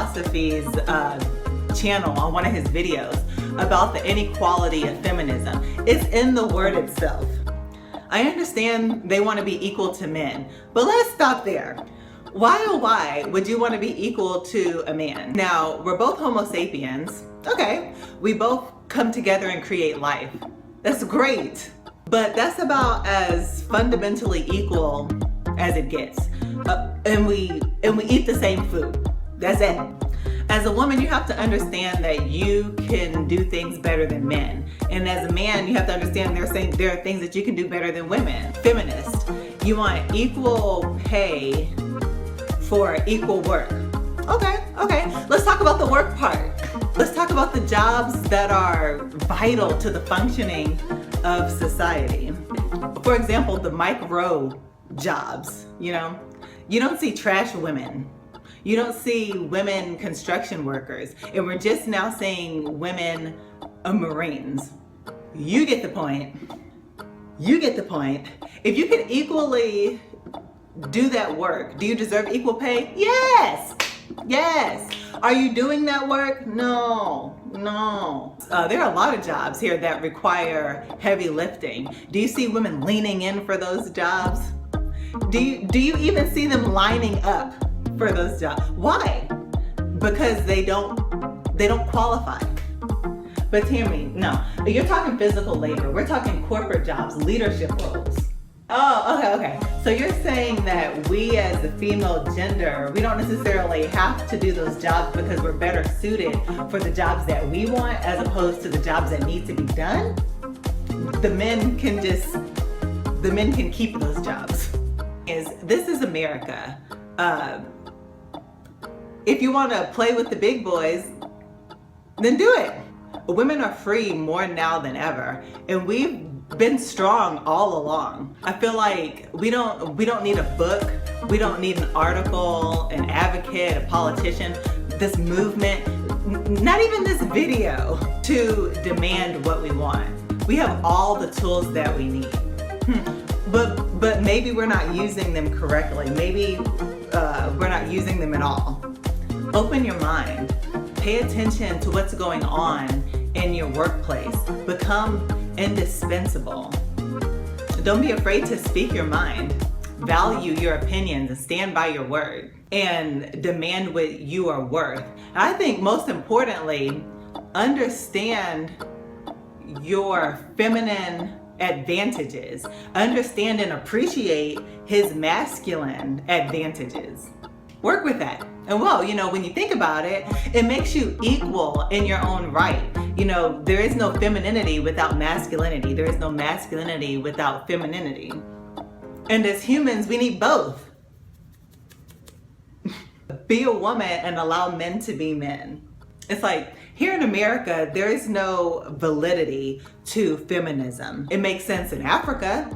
RedPillPhilosophy's channel on one of his videos about the inequality of feminism. It's in the word itself. I understand they want to be equal to men, but let's stop there. Why oh why would you want to be equal to a man? Now, we're both Homo sapiens. Okay, we both come together and create life. That's great. But that's about as fundamentally equal as it gets. And we eat the same food. That's it. As a woman, you have to understand that you can do things better than men. And as a man, you have to understand there are things that you can do better than women. Feminist, you want equal pay for equal work. Okay, let's talk about the work part. Let's talk about the jobs that are vital to the functioning of society. For example, the micro jobs, you don't see trash women. You don't see women construction workers. And we're just now seeing women Marines. You get the point. You get the point. If you can equally do that work, do you deserve equal pay? Yes. Yes. Are you doing that work? No. There are a lot of jobs here that require heavy lifting. Do you see women leaning in for those jobs? Do you even see them lining up for those jobs? Why? Because they don't qualify. But Tammy, no. You're talking physical labor. We're talking corporate jobs, leadership roles. Oh, okay. So you're saying that we as the female gender, we don't necessarily have to do those jobs because we're better suited for the jobs that we want as opposed to the jobs that need to be done? The men can keep those jobs. This is America. If you want to play with the big boys, then do it. Women are free more now than ever, and we've been strong all along. I feel like we don't need a book, we don't need an article, an advocate, a politician, this movement, not even this video to demand what we want. We have all the tools that we need. But maybe we're not using them correctly. Maybe we're not using them at all. Open your mind. Pay attention to what's going on in your workplace. Become indispensable. Don't be afraid to speak your mind. Value your opinions and stand by your word. And demand what you are worth. And I think most importantly, understand your feminine advantages. Understand and appreciate his masculine advantages. Work with that. And well, when you think about it, it makes you equal in your own right. There is no femininity without masculinity. There is no masculinity without femininity. And as humans, we need both. Be a woman and allow men to be men. It's like, here in America, there is no validity to feminism. It makes sense in Africa,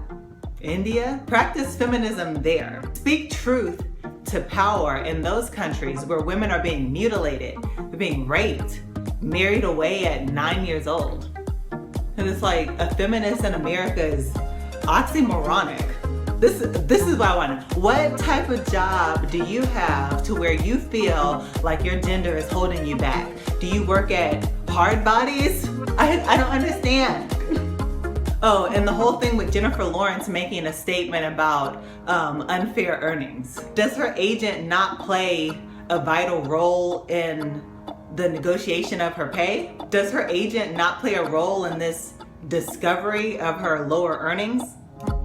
India. Practice feminism there. Speak truth to power in those countries where women are being mutilated, they're being raped, married away at 9 years old. And it's like a feminist in America is oxymoronic. This is what I want to know. What type of job do you have to where you feel like your gender is holding you back? Do you work at Hard Bodies? I don't understand. Oh, and the whole thing with Jennifer Lawrence making a statement about unfair earnings. Does her agent not play a vital role in the negotiation of her pay? Does her agent not play a role in this discovery of her lower earnings?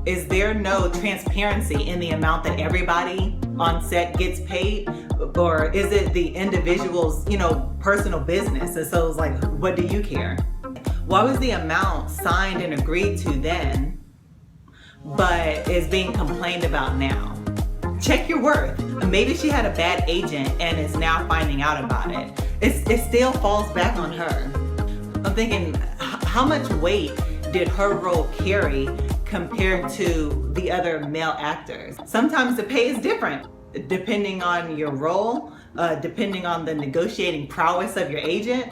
Is there no transparency in the amount that everybody on set gets paid? Or is it the individual's, personal business? And so it's like, what do you care? Why was the amount signed and agreed to then, but is being complained about now? Check your worth. Maybe she had a bad agent and is now finding out about it. It still falls back on her. I'm thinking, how much weight did her role carry compared to the other male actors? Sometimes the pay is different, depending on your role, depending on the negotiating prowess of your agent.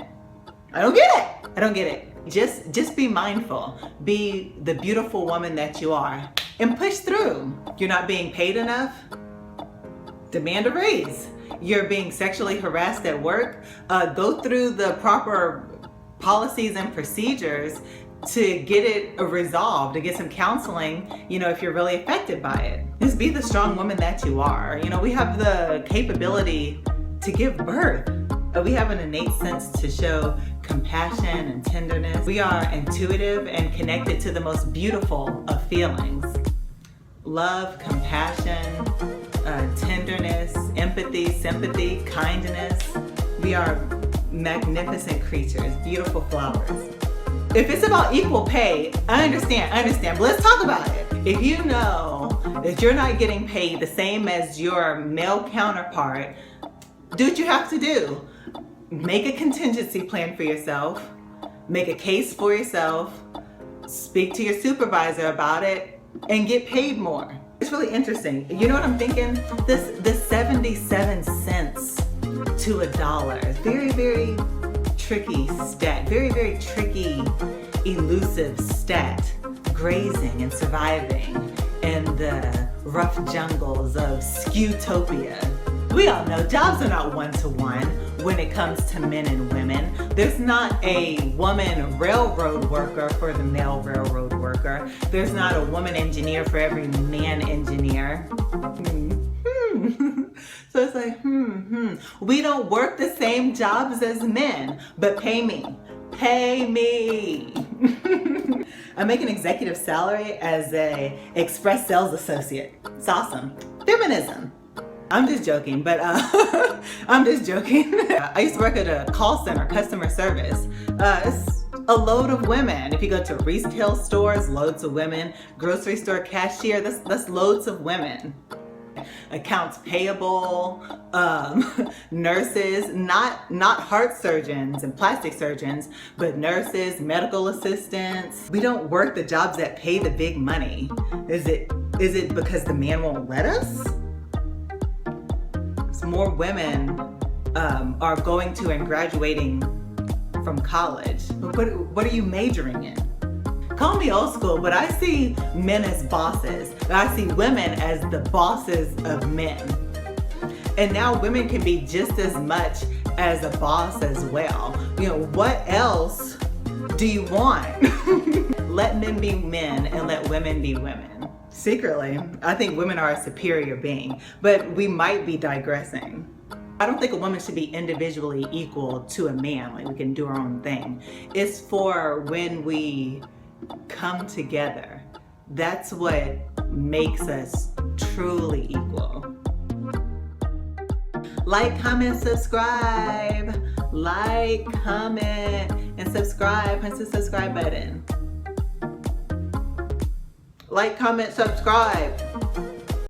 I don't get it. Just be mindful. Be the beautiful woman that you are and push through. You're not being paid enough? Demand a raise. you're being sexually harassed at work, go through the proper policies and procedures to get it resolved, to get some counseling, if you're really affected by it. Just be the strong woman that you are. We have the capability to give birth. We have an innate sense to show compassion and tenderness. We are intuitive and connected to the most beautiful of feelings. Love, compassion, tenderness, empathy, sympathy, kindness. We are magnificent creatures, beautiful flowers. If it's about equal pay, I understand, but let's talk about it. If you know that you're not getting paid the same as your male counterpart, do what you have to do. Make a contingency plan for yourself, make a case for yourself, speak to your supervisor about it, and get paid more. It's really interesting. You know what I'm thinking? This 77 cents to $1. Very, very tricky stat. Very, very tricky, elusive stat. Grazing and surviving in the rough jungles of Skewtopia. We all know jobs are not one-to-one when it comes to men and women. There's not a woman railroad worker for the male railroad worker. There's not a woman engineer for every man engineer. So it's like, We don't work the same jobs as men, but pay me. Pay me. I make an executive salary as a express sales associate. It's awesome. Feminism. I'm just joking, but I'm just joking. I used to work at a call center, customer service. It's a load of women. If you go to retail stores, loads of women. Grocery store cashier, that's loads of women. Accounts payable, nurses, not heart surgeons and plastic surgeons, but nurses, medical assistants. We don't work the jobs that pay the big money. Is it because the man won't let us? More women are going to and graduating from college. What are you majoring in? Call me old school, but I see men as bosses. I see women as the bosses of men. And now women can be just as much as a boss as well. What else do you want? Let men be men and let women be women. Secretly, I think women are a superior being, but we might be digressing. I don't think a woman should be individually equal to a man, like we can do our own thing. It's for when we come together. That's what makes us truly equal. Like, comment, subscribe. Like, comment, and subscribe. Press the subscribe button. Like, comment, subscribe.